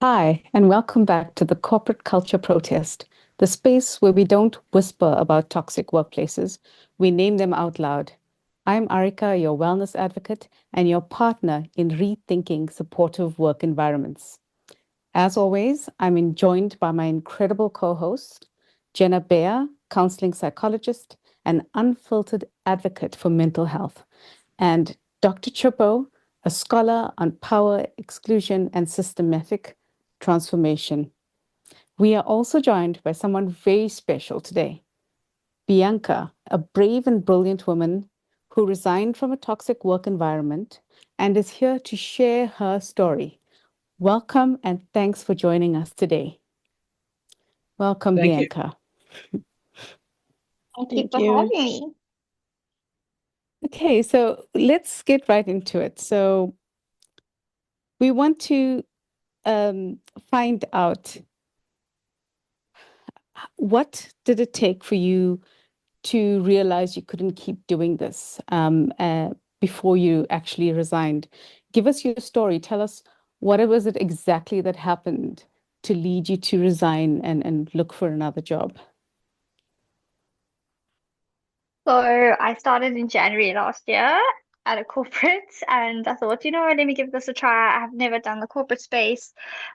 Hi, and welcome back to the Corporate Culture Protest, the space where we don't whisper about toxic workplaces, we name them out loud. I'm Arika, your wellness advocate and your partner in rethinking supportive work environments. As always, joined by my incredible co-hosts, Jenna Baer, counseling psychologist and unfiltered advocate for mental health, and Dr. Chopo, a scholar on power, exclusion, and systematic transformation. We are also joined by someone very special today, Bianca, a brave and brilliant woman who resigned from a toxic work environment and is here to share her story. Welcome and thanks for joining us today. Welcome, Thank you. Bianca. Thank you Thank for having you. me. Okay, so let's get right into it. So we want to find out what did it take for you to realize you couldn't keep doing this before you actually resigned. Give us your story. Tell us what it was it exactly that happened to lead you to resign and look for another job. So I started in January last year at a corporate, and I thought, let me give this a try. I've never done the corporate space.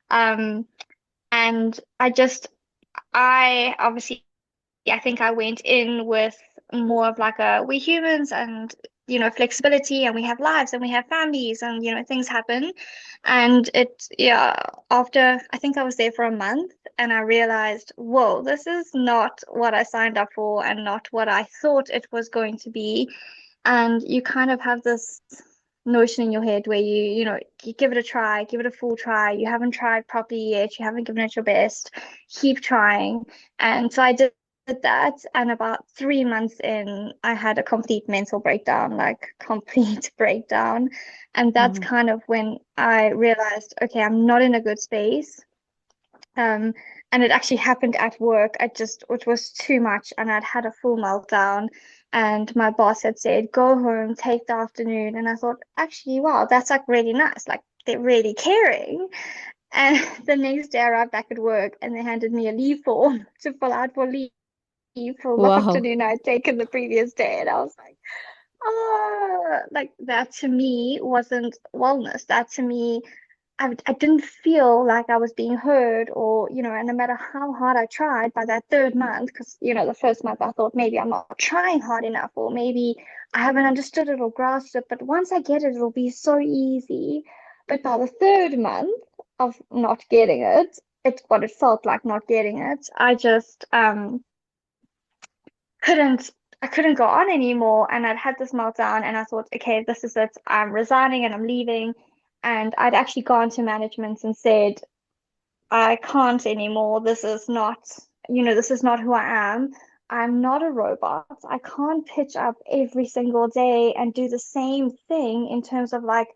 Um, and I obviously, I think I went in with more of like we're humans and, flexibility and we have lives and we have families and, things happen. And yeah, after I think I was there for a month and I realized, whoa, this is not what I signed up for and not what I thought it was going to be. And you kind of have this notion in your head where you give it a try, give it a full try. You haven't tried properly yet, you haven't given it your best, keep trying. And so I did that, and about 3 months in, I had a complete mental breakdown, like complete breakdown. And that's Mhm. kind of when I realized, okay, I'm not in a good space. Um, and it actually happened at work. It was too much, and I'd had a full meltdown. And my boss had said, go home, take the afternoon. And I thought, actually, wow, that's like really nice. Like they're really caring. And the next day I arrived back at work and they handed me a leave form to fill out for leave for the Wow. afternoon I'd taken the previous day. And I was like, like that to me wasn't wellness. That to me I didn't feel like I was being heard or, and no matter how hard I tried by that third month, because, the first month I thought maybe I'm not trying hard enough or maybe I haven't understood it or grasped it. But once I get it, it'll be so easy. But by the third month of not getting it, it's what it felt like not getting it. I just couldn't I couldn't go on anymore and I'd had this meltdown and I thought, okay, this is it. I'm resigning and I'm leaving. And I'd actually gone to management and said, I can't anymore. This is not who I am. I'm not a robot. I can't pitch up every single day and do the same thing in terms of like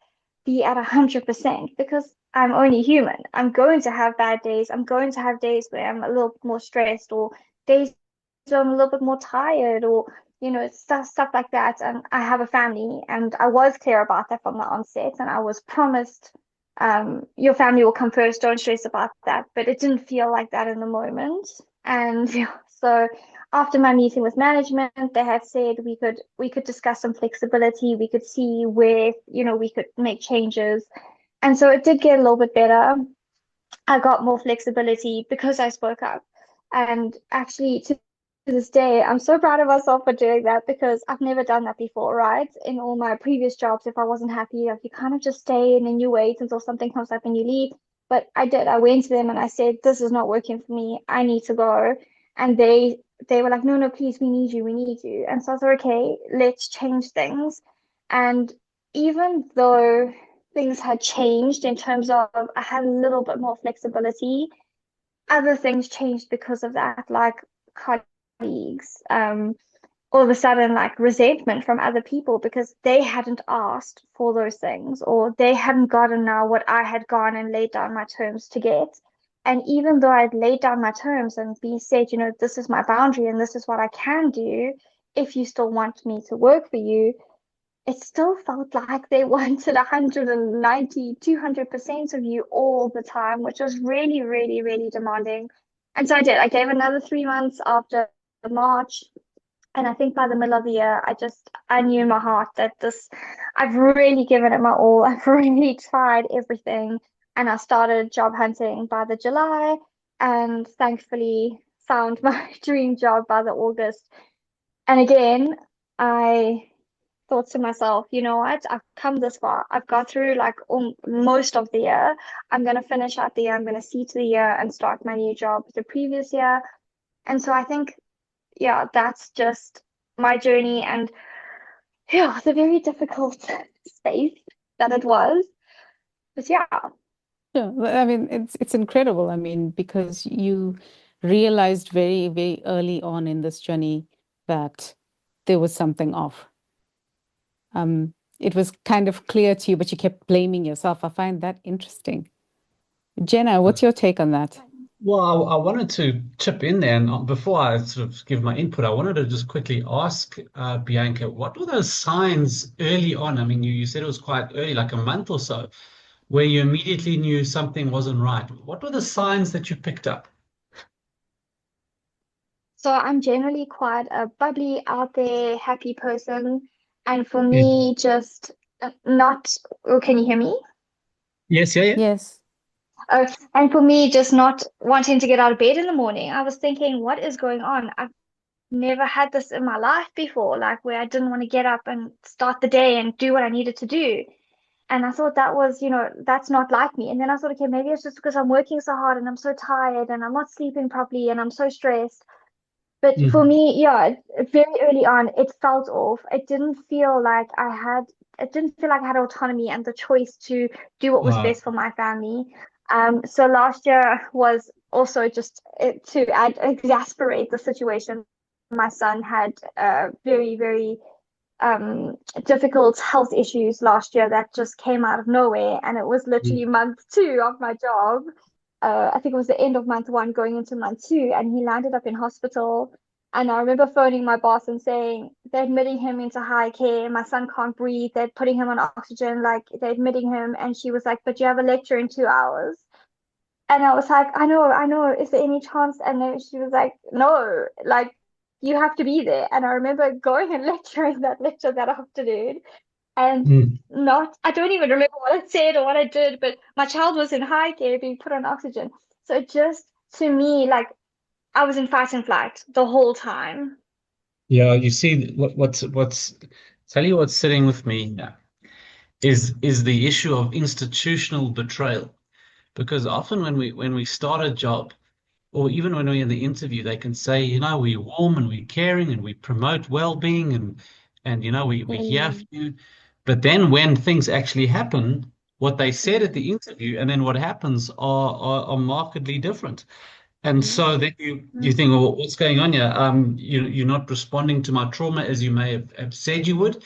be at 100% because I'm only human. I'm going to have bad days. I'm going to have days where I'm a little bit more stressed or days where I'm a little bit more tired or stuff like that. And I have a family and I was clear about that from the onset and I was promised your family will come first, don't stress about that. But it didn't feel like that in the moment. And yeah, so after my meeting with management, they had said we could discuss some flexibility, we could see where, we could make changes. And so it did get a little bit better. I got more flexibility because I spoke up. And actually, to this day, I'm so proud of myself for doing that because I've never done that before, right? In all my previous jobs, if I wasn't happy, like you kind of just stay and then you wait until something comes up and you leave. But I did. I went to them and I said, "This is not working for me. I need to go." And they were like, "No, no, please, we need you. We need you." And so I thought, "Okay, let's change things." And even though things had changed in terms of I had a little bit more flexibility, other things changed because of that, like colleagues, all of a sudden like resentment from other people because they hadn't asked for those things or they hadn't gotten now what I had gone and laid down my terms to get. And even though I'd laid down my terms and be said, this is my boundary and this is what I can do if you still want me to work for you, it still felt like they wanted 190, 200% of you all the time, which was really, really, really demanding. And so I did. I gave another 3 months after March. And I think by the middle of the year, I knew in my heart that I've really given it my all. I've really tried everything. And I started job hunting by the July and thankfully found my dream job by the August. And again, I thought to myself, you know what? I've come this far. I've got through like most of the year. I'm going to finish out the year. I'm going to see to the year and start my new job the previous year. And so I think, yeah, that's just my journey. And yeah, it's a very difficult space that it was. But yeah, Yeah, I mean, it's incredible. I mean, because you realized very, very early on in this journey that there was something off. It was kind of clear to you, but you kept blaming yourself. I find that interesting. Jenna, what's your take on that? Well, I wanted to chip in there, and before I sort of give my input, I wanted to just quickly ask Bianca, what were those signs early on? I mean, you said it was quite early, like a month or so, where you immediately knew something wasn't right. What were the signs that you picked up? so I'm generally quite a bubbly, out there, happy person. And for Yeah. me, just not, oh, can you hear me? Yes, yeah, yeah. Yes. And for me, just not wanting to get out of bed in the morning, I was thinking, what is going on? I've never had this in my life before, like where I didn't want to get up and start the day and do what I needed to do. And I thought that was, that's not like me. And then I thought, okay, maybe it's just because I'm working so hard and I'm so tired and I'm not sleeping properly and I'm so stressed. But for Mm. me, yeah, very early on, it felt off. It didn't feel like I had autonomy and the choice to do what was Uh, best for my family. So last year was also just exasperate the situation. My son had very, very difficult health issues last year that just came out of nowhere. And it was literally mm, month 2 of my job. I think it was the end of month 1 going into month 2, and he landed up in hospital. And I remember phoning my boss and saying they're admitting him into high care. My son can't breathe. They're putting him on oxygen, like they're admitting him. And she was like, "But you have a lecture in 2 hours." And I was like, I know. Is there any chance? And then she was like, no, like you have to be there. And I remember going and lecturing that lecture that afternoon and mm. I don't even remember what I said or what I did, but my child was in high care being put on oxygen. So it just, to me, like I was in fight and flight the whole time. Yeah, you see what's tell you what's sitting with me now is the issue of institutional betrayal. Because often when we start a job, or even when we're in the interview, they can say, we're warm and we're caring and we promote well-being and we here for Mm. you. But then when things actually happen, what they said at Mm. the interview and then what happens are markedly different. And Mm. so then you Mm. think, well, what's going on here? You're not responding to my trauma as you may have said you would.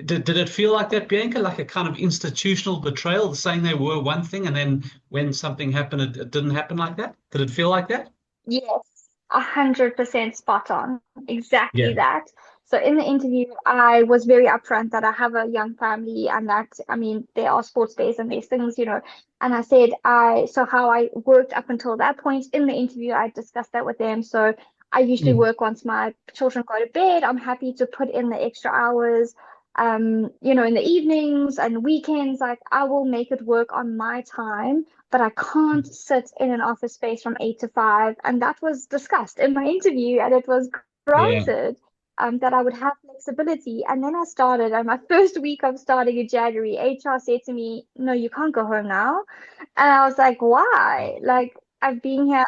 Did it feel like that, Bianca, like a kind of institutional betrayal, saying they were one thing and then when something happened, it didn't happen like that? Did it feel like that? Yes, 100% spot on. Yeah. Exactly that. So in the interview, I was very upfront that I have a young family and that, I mean, there are sports days and these things. And I said, so how I worked up until that point in the interview, I discussed that with them. So I usually Mm. work once my children go to bed. I'm happy to put in the extra hours, in the evenings and weekends. Like I will make it work on my time, but I can't sit in an office space from 8 to 5. And that was discussed in my interview, and it was Yeah. granted that I would have flexibility. And then I started, and my first week of starting in January, HR said to me, "No, you can't go home now." And I was like, "Why?" Like, I've been here,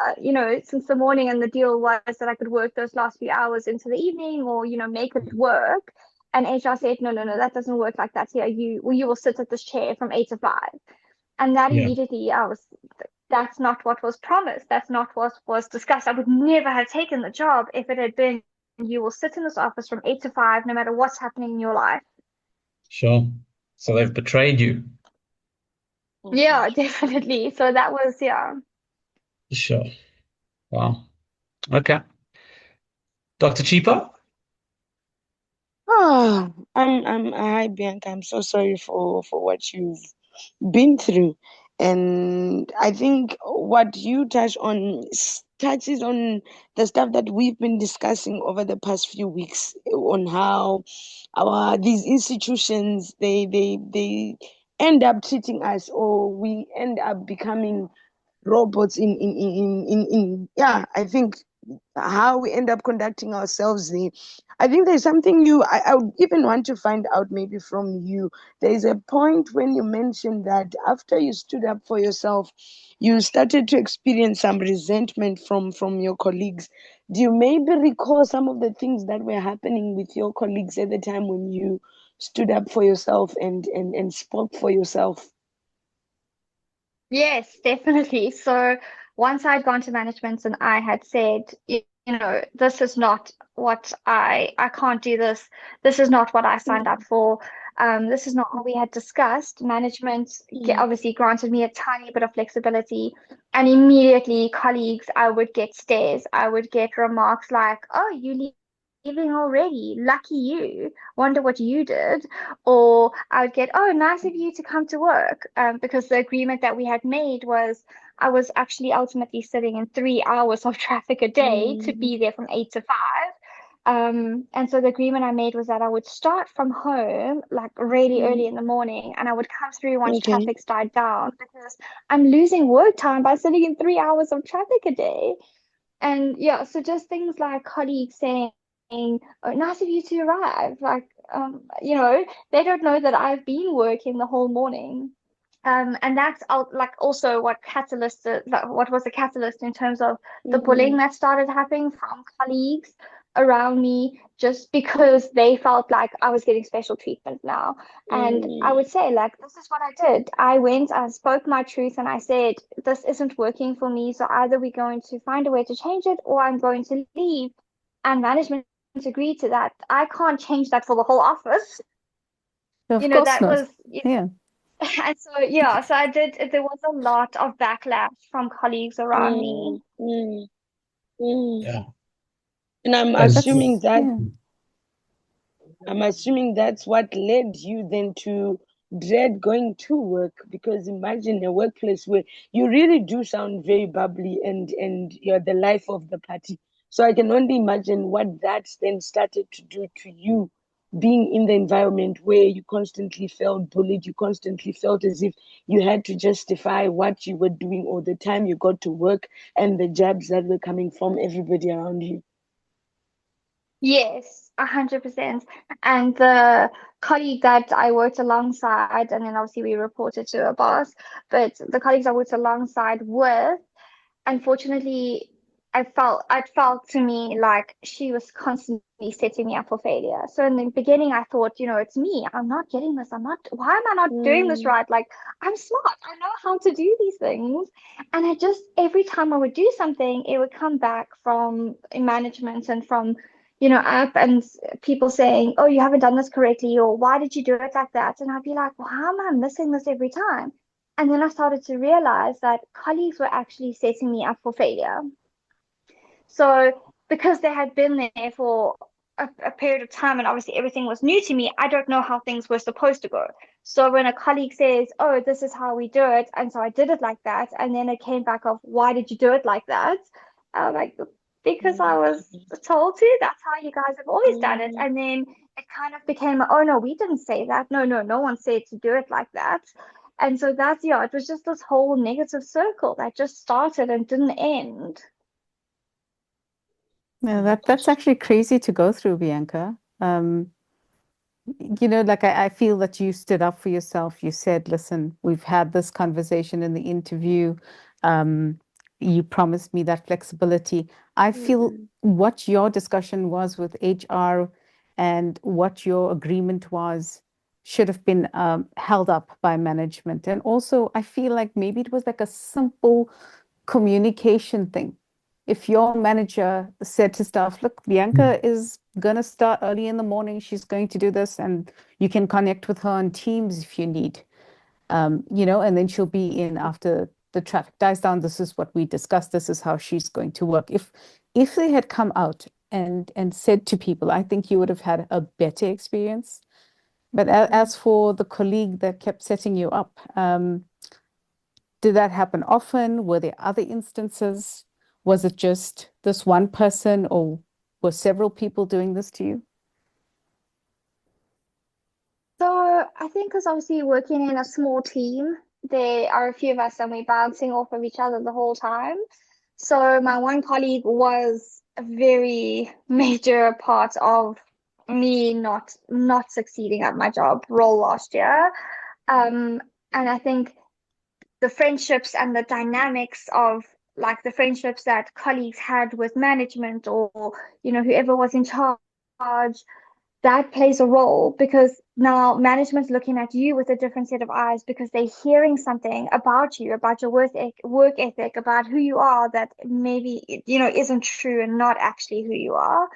since the morning, and the deal was that I could work those last few hours into the evening or, make it work. And HR said, "No, no, no, that doesn't work like that here. You will sit at this chair from 8 to 5." And that Yeah. immediately, that's not what was promised. That's not what was discussed. I would never have taken the job if it had been, you will sit in this office from 8 to 5, no matter what's happening in your life. Sure. So they've betrayed you. Yeah, definitely. So that was, yeah. Sure. Wow. Okay. Dr. Cheaper? Hi, Bianca. I'm so sorry for what you've been through. And I think what you touch on touches on the stuff that we've been discussing over the past few weeks on how our these institutions they end up treating us, or we end up becoming robots in yeah, I think how we end up conducting ourselves there. I think there's something I would even want to find out maybe from you. There is a point when you mentioned that after you stood up for yourself, you started to experience some resentment from your colleagues. Do you maybe recall some of the things that were happening with your colleagues at the time when you stood up for yourself and spoke for yourself? Yes, definitely. So once I'd gone to management and I had said, you know, this is not what I can't do this. This is not what I signed up for. This is not what we had discussed. Management Mm, obviously granted me a tiny bit of flexibility, and immediately colleagues, I would get stares. I would get remarks like, "Oh, you leaving already? Lucky you. Wonder what you did." Or I would get, "Oh, nice of you to come to work," because the agreement that we had made was I was actually ultimately sitting in 3 hours of traffic a day to mm, be there from 8 to 5. And so the agreement I made was that I would start from home like really mm. early in the morning, and I would come through once Okay. traffic's died down, because I'm losing work time by sitting in 3 hours of traffic a day. And yeah, so just things like colleagues saying, "Oh, nice of you to arrive." Like, they don't know that I've been working the whole morning. And that's like also what was the catalyst in terms of the bullying Mm, that started happening from colleagues around me, just because they felt like I was getting special treatment now. And I mm, would say, like, this is what I did. I went, I spoke my truth, and I said, this isn't working for me. So either we're going to find a way to change it, or I'm going to leave. And management agreed to that. I can't change that for the whole office. Of course That not. was, Yeah. and so, yeah, so I did, there was a lot of backlash from colleagues around me. mm, mm, mm. Yeah. And That's, yeah. I'm assuming that's what led you then to dread going to work, because imagine a workplace where you really do sound very bubbly and you're the life of the party. So I can only imagine what that then started to do to you, being in the environment where you constantly felt bullied, you constantly felt as if you had to justify what you were doing all the time you got to work and the jabs that were coming from everybody around you. Yes, 100%. And the colleague that I worked alongside, and then obviously we reported to a boss, but the colleagues I worked alongside with, unfortunately, it felt to me like she was constantly setting me up for failure. So in the beginning, I thought, it's me. I'm not getting this. Why am I not doing this Mm, right? Like, I'm smart. I know how to do these things. And every time I would do something, it would come back from management and from, up, and people saying, "Oh, you haven't done this correctly," or "Why did you do it like that?" And I'd be like, "Well, how am I missing this every time?" And then I started to realize that colleagues were actually setting me up for failure. So because they had been there for a period of time, and obviously everything was new to me, I don't know how things were supposed to go. So when a colleague says, "Oh, this is how we do it," and so I did it like that, and then it came back of, "Why did you do it like that?" Like, because I was mm, told to. That's how you guys have always done it. mm. And then it kind of became, "Oh no, we didn't say that. No, no, no one said to do it like that." And so it was just this whole negative circle that just started and didn't end. Yeah, that's actually crazy to go through, Bianca. Like I feel that you stood up for yourself. You said, listen, we've had this conversation in the interview. Um, you promised me that flexibility. I feel Mm, what your discussion was with HR and what your agreement was should have been held up by management. And also, I feel like maybe it was like a simple communication thing. If your manager said to staff, look, Bianca is going to start early in the morning, she's going to do this, and you can connect with her on Teams if you need, and then she'll be in after the traffic dies down. This is what we discussed. This is how she's going to work. If they had come out and said to people, I think you would have had a better experience. But as for the colleague that kept setting you up, did that happen often? Were there other instances? Was it just this one person, or were several people doing this to you? So I think because obviously working in a small team, there are a few of us and we're bouncing off of each other the whole time. So my one colleague was a very major part of me not succeeding at my job role last year. And I think the friendships and the dynamics of like the friendships that colleagues had with management or whoever was in charge, that plays a role because now management's looking at you with a different set of eyes because they're hearing something about you, about your work ethic, about who you are that maybe isn't true and not actually who you are.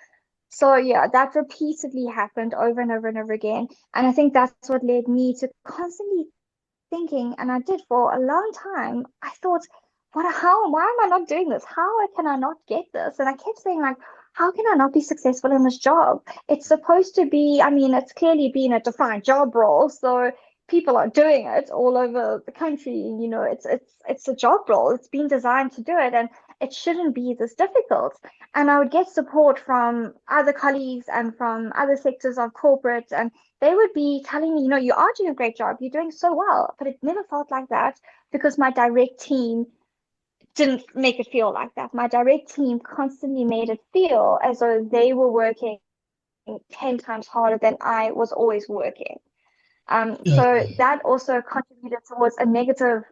So yeah, that repeatedly happened over and over and over again. And I think that's what led me to constantly thinking, and I did for a long time. I thought, why am I not doing this? How can I not get this? And I kept saying, like, how can I not be successful in this job? It's supposed to be, I mean, it's clearly been a defined job role. So people are doing it all over the country. It's a job role. It's been designed to do it, and it shouldn't be this difficult. And I would get support from other colleagues and from other sectors of corporate, and they would be telling me, you are doing a great job, you're doing so well, but it never felt like that because my direct team didn't make it feel like that. My direct team constantly made it feel as though they were working 10 times harder than I was always working. So that also contributed towards a negative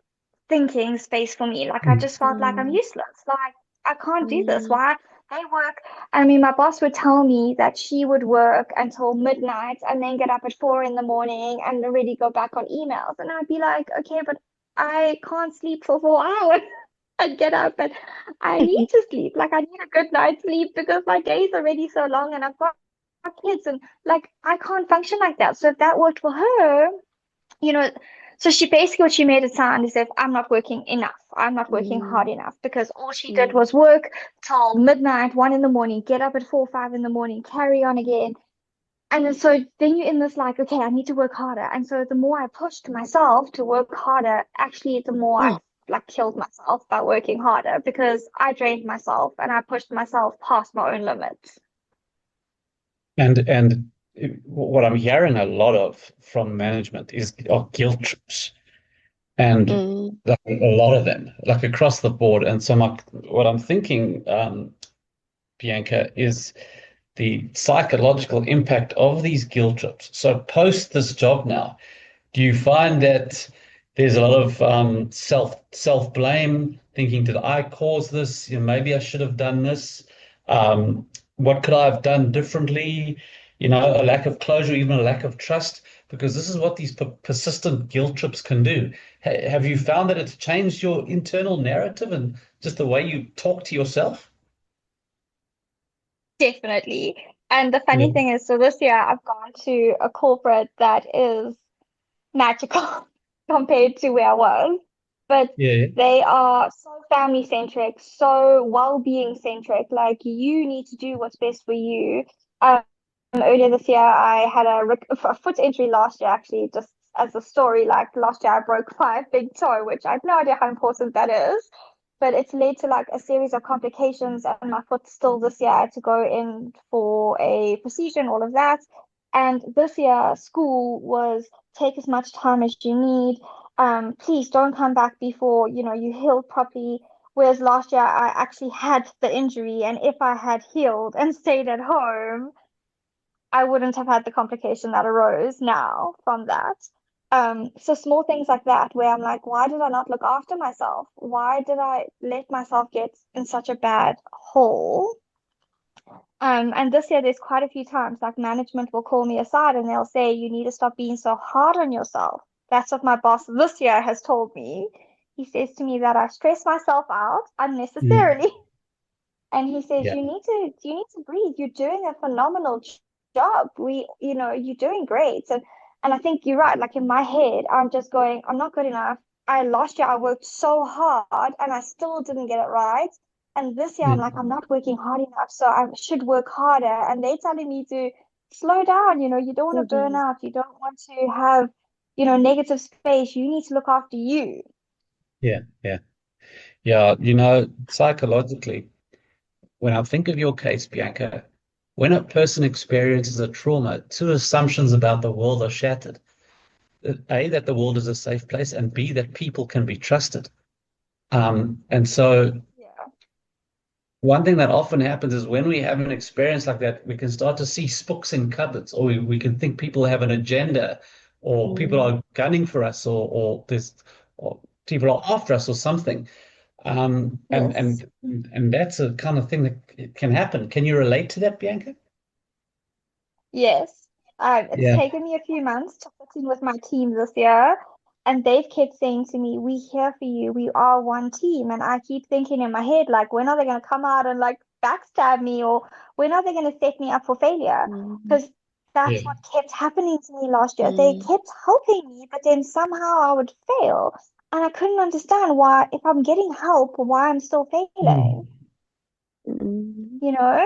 thinking space for me. Like I just felt like I'm useless. Like I can't do this. Why? They work. I mean, my boss would tell me that she would work until midnight and then get up at 4 in the morning and already go back on emails. And I'd be like, okay, but I can't sleep for 4 hours. I'd get up and I need to sleep. Like I need a good night's sleep because my day's already so long and I've got kids and like I can't function like that. So if that worked for her, you know, so she basically what she made it sound is if I'm not working enough, I'm not working hard enough because all she did was work till midnight, 1 in the morning, get up at 4, 5 in the morning, carry on again. And then you're in this like, okay, I need to work harder. And so the more I pushed myself to work harder, actually the more I like killed myself by working harder because I drained myself and I pushed myself past my own limits. And what I'm hearing a lot of from management are guilt trips, and like a lot of them, like across the board. And so what I'm thinking, Bianca, is the psychological impact of these guilt trips. So post this job now, do you find that there's a lot of self blame, thinking, did I cause this? Maybe I should have done this. What could I have done differently? A lack of closure, even a lack of trust, because this is what these persistent guilt trips can do. Have you found that it's changed your internal narrative and just the way you talk to yourself? Definitely. And the funny thing is, so this year I've gone to a corporate that is magical compared to where I was. But they are so family centric, so well-being centric. Like you need to do what's best for you. Earlier this year, I had a foot injury last year, actually, just as a story. Like last year, I broke my big toe, which I have no idea how important that is. But it's led to like a series of complications, and my foot still this year I had to go in for a procedure and all of that. And this year, school was take as much time as you need. Please don't come back before you healed properly. Whereas last year I actually had the injury, and if I had healed and stayed at home, I wouldn't have had the complication that arose now from that. So small things like that where I'm like, why did I not look after myself? Why did I let myself get in such a bad hole? And this year there's quite a few times like management will call me aside and they'll say, you need to stop being so hard on yourself. That's what my boss this year has told me. He says to me that I stress myself out unnecessarily. And he says, you need to breathe. You're doing a phenomenal job. You're doing great. And I think you're right. Like in my head, I'm just going, I'm not good enough. Last year I worked so hard and I still didn't get it right. And this year I'm like, I'm not working hard enough, so I should work harder. And they're telling me to slow down, you don't want to burn out, you don't want to have, negative space. You need to look after you. Yeah, yeah. Psychologically, when I think of your case, Bianca, when a person experiences a trauma, two assumptions about the world are shattered. A, that the world is a safe place, and B, that people can be trusted. And so Yeah. one thing that often happens is when we have an experience like that, we can start to see spooks in cupboards, or we can think people have an agenda, or people are gunning for us, or people are after us, or something. And Yes. that's a kind of thing that can happen. Can you relate to that, Bianca? Yes. It's Yeah. taken me a few months to fit in with my team this year, and they've kept saying to me, "We here for you. We are one team." And I keep thinking in my head, like, when are they going to come out and like backstab me, or when are they going to set me up for failure? Because Yeah. that's what kept happening to me last year. They kept helping me, but then somehow I would fail, and I couldn't understand why, if I'm getting help, why I'm still failing.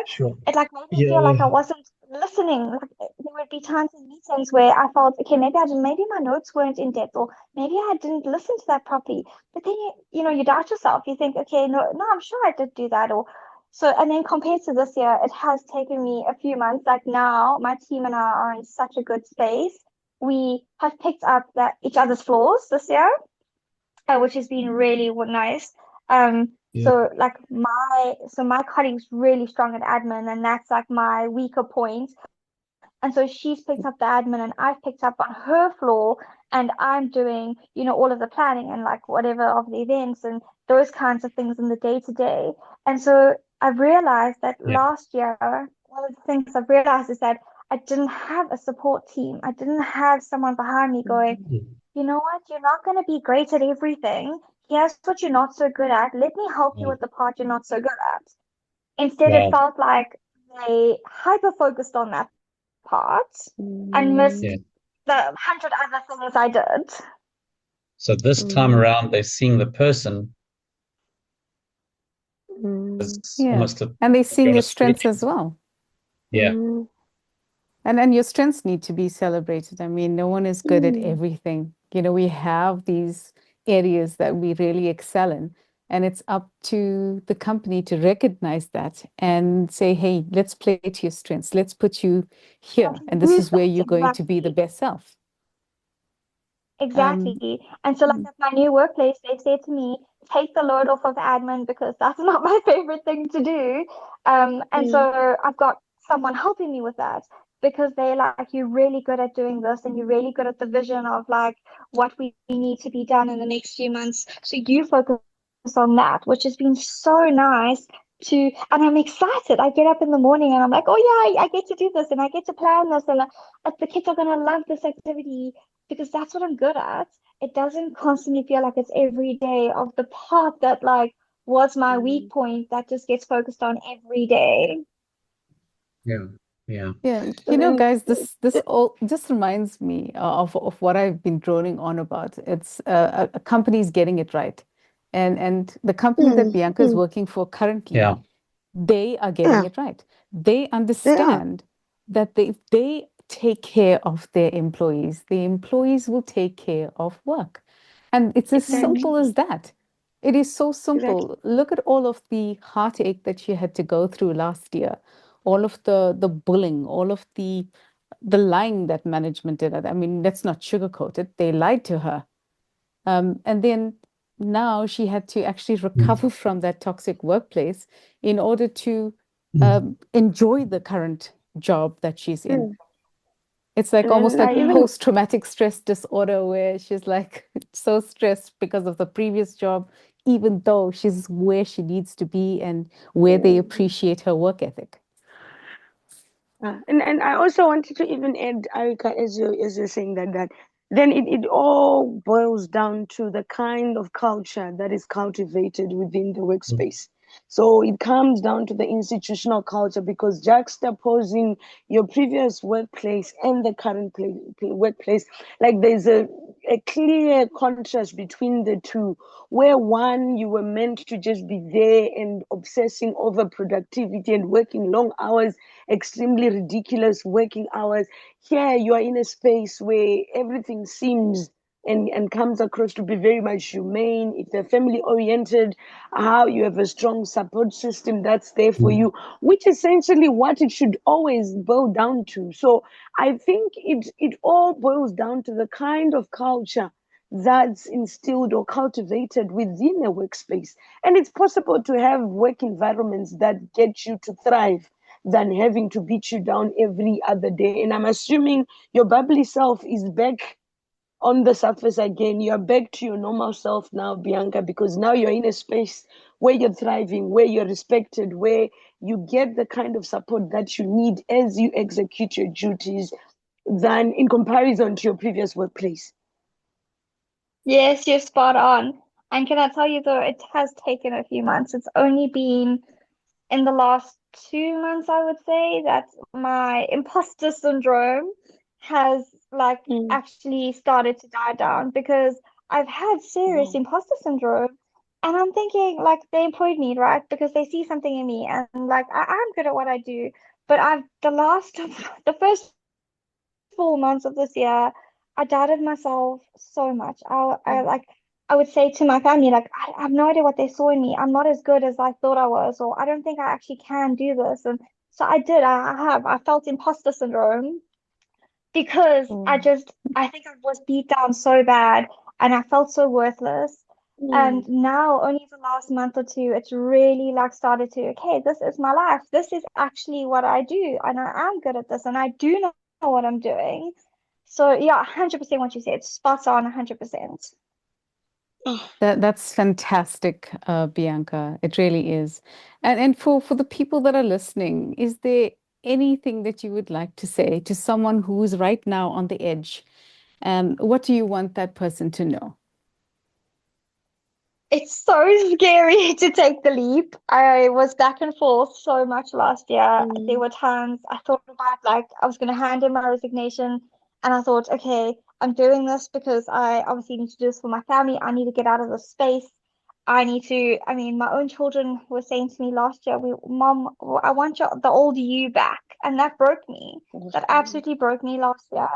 Sure. It like made me Yeah. feel like I wasn't listening. Like there would be times in meetings where I felt, okay, maybe my notes weren't in depth, or maybe I didn't listen to that properly. But then you doubt yourself. You think, okay, no, I'm sure I did do that. Or so, and then compared to this year, it has taken me a few months. Like now, my team and I are in such a good space. We have picked up each other's flaws this year, which has been really nice. So like my colleague's really strong at admin, and that's like my weaker point. And so she's picked up the admin, and I've picked up on her flaw, and I'm doing, all of the planning and like whatever of the events and those kinds of things in the day to day. And so I've realized that last year, one of the things I've realized is that I didn't have a support team. I didn't have someone behind me going, you know what, you're not going to be great at everything. Here's what you're not so good at. Let me help you with the part you're not so good at. Instead, it felt like they hyper focused on that part and missed the 100 other things I did. So this time around, they're seeing the person as Yeah. almost And they're seeing on a your strengths spectrum. as well. Yeah. And your strengths need to be celebrated. I mean, no one is good at everything. We have these areas that we really excel in, and it's up to the company to recognize that and say, hey, let's play to your strengths. Let's put you here, and this is where you're going to be the best self. Exactly. And so, like at my new workplace, they said to me, take the load off of admin because that's not my favorite thing to do. And so I've got someone helping me with that because they're like, you're really good at doing this, and you're really good at the vision of like what we need to be done in the next few months. So you focus on that, which has been so nice and I'm excited. I get up in the morning and I'm like, oh yeah, I get to do this and I get to plan this, and the kids are gonna love this activity because that's what I'm good at. It doesn't constantly feel like it's every day of the part that like was my weak point that just gets focused on every day. Yeah. Yeah, then guys, this all just reminds me of what I've been droning on about. It's a company's getting it right, and the company that Bianca is working for currently, Yeah. they are getting it right. They understand that if they take care of their employees, the employees will take care of work, and it's as simple as that. It is so simple. Look at all of the heartache that she had to go through last year, all of the bullying, all of the lying that management did. I mean, let's not sugarcoat it. They lied to her. And then now she had to actually recover from that toxic workplace in order to enjoy the current job that she's in. It's like almost like post-traumatic stress disorder, where she's like so stressed because of the previous job, even though she's where she needs to be and where they appreciate her work ethic. And I also wanted to even add, Arika, as you're saying that then it all boils down to the kind of culture that is cultivated within the workspace. So it comes down to the institutional culture, because juxtaposing your previous workplace and the current workplace, like there's a a clear contrast between the two, where one, you were meant to just be there and obsessing over productivity and working long hours, extremely ridiculous working hours. Here, you are in a space where everything seems and comes across to be very much humane. It's a family oriented, how you have a strong support system that's there for you, which essentially what it should always boil down to. So I think it all boils down to the kind of culture that's instilled or cultivated within a workspace. And it's possible to have work environments that get you to thrive than having to beat you down every other day. And I'm assuming your bubbly self is back on the surface again. You're back to your normal self now, Bianca, because now you're in a space where you're thriving, where you're respected, where you get the kind of support that you need as you execute your duties than in comparison to your previous workplace. Yes, you're spot on. And can I tell you though, it has taken a few months. It's only been in the last 2 months, I would say, that my imposter syndrome has actually started to die down, because I've had serious imposter syndrome. And I'm thinking, like, they employed me, right? Because they see something in me, and like I'm good at what I do. But the first 4 months of this year, I doubted myself so much. I would say to my family, like, I have no idea what they saw in me. I'm not as good as I thought I was, or I don't think I actually can do this. And so I did. I felt imposter syndrome, because I think I was beat down so bad, and I felt so worthless. And now, only the last month or two, it's really like started to, okay, this is my life. This is actually what I do, and I am good at this, and I do know what I'm doing. So yeah, 100% what you said, spot on, 100%. That's fantastic, Bianca. It really is. And for the people that are listening, is there anything that you would like to say to someone who's right now on the edge? What do you want that person to know? It's so scary to take the leap. I was back and forth so much last year. There were times I thought about, like, I was going to hand in my resignation, and I thought, okay, I'm doing this because I obviously need to do this for my family. I need to get out of this space. I mean, my own children were saying to me last year, Mom, I want the old you back. And that broke me. That absolutely broke me last year.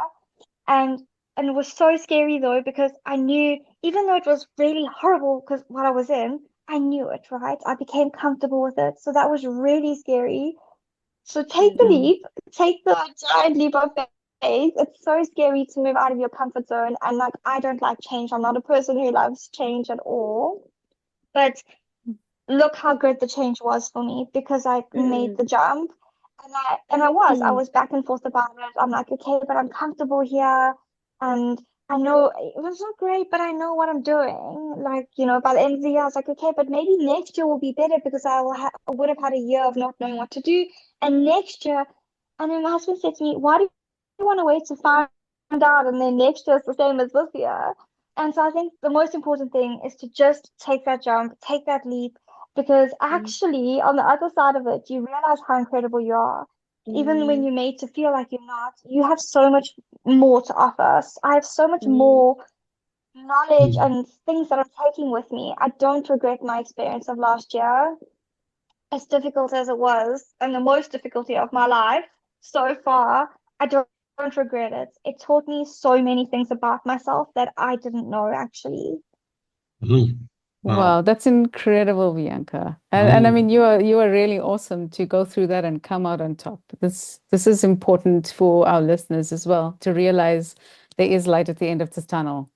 And it was so scary though, because I knew, even though it was really horrible, because what I was in, I knew it, right? I became comfortable with it. So that was really scary. So take the leap, take the giant leap of faith. It's so scary to move out of your comfort zone. And like, I don't like change. I'm not a person who loves change at all. But look how good the change was for me, because I made the jump. And I was back and forth about it. I'm like, okay, but I'm comfortable here, and I know it was not great, but I know what I'm doing. Like, by the end of the year, I was like, okay, but maybe next year will be better, because I would have had a year of not knowing what to do. And next year, and then my husband said to me, why do you want to wait to find out, and then next year is the same as this year? And so I think the most important thing is to just take that jump, take that leap, because actually, on the other side of it, you realize how incredible you are. Even when you're made to feel like you're not, you have so much more to offer. I have so much more knowledge and things that I'm taking with me. I don't regret my experience of last year, as difficult as it was, and the most difficulty of my life so far. I don't regret it. It taught me so many things about myself that I didn't know, actually. Wow, that's incredible, Bianca. And I mean, you are really awesome to go through that and come out on top. This is important for our listeners as well, to realize there is light at the end of the tunnel.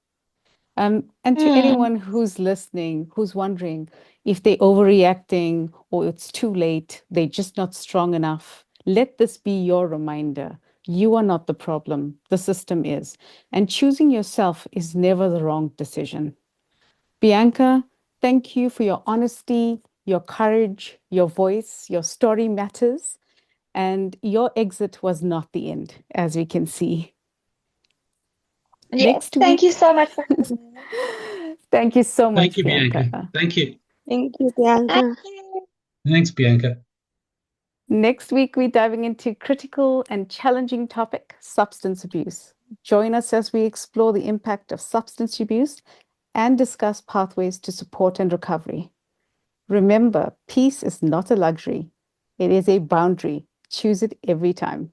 And to anyone who's listening, who's wondering if they're overreacting or it's too late, they're just not strong enough, let this be your reminder. You are not the problem. The system is. And choosing yourself is never the wrong decision. Bianca, thank you for your honesty, your courage, your voice. Your story matters. And your exit was not the end, as we can see. Yes, thank you so much for having me. Thank you so much, Thank you, Bianca. Thank you. Thank you, Bianca. Thank you. Thanks, Bianca. Next week, we're diving into critical and challenging topic, substance abuse. Join us as we explore the impact of substance abuse and discuss pathways to support and recovery. Remember, peace is not a luxury. It is a boundary. Choose it every time.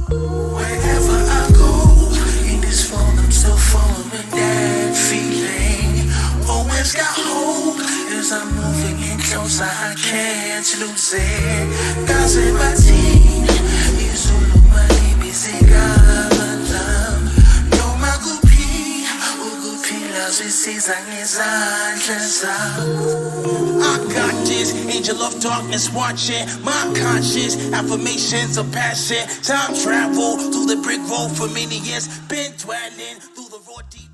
Wherever I go, in this phone, I'm still following that feeling. Always got hope as I'm moving in closer, I can't lose it. Kasi batin, izulumali bisigalalam. No magupi, ugupila zisiza ngezandla zam. I got this, angel of darkness watching my conscience, affirmations of passion. Time travel through the brick road for many years, been dwelling through the raw deep.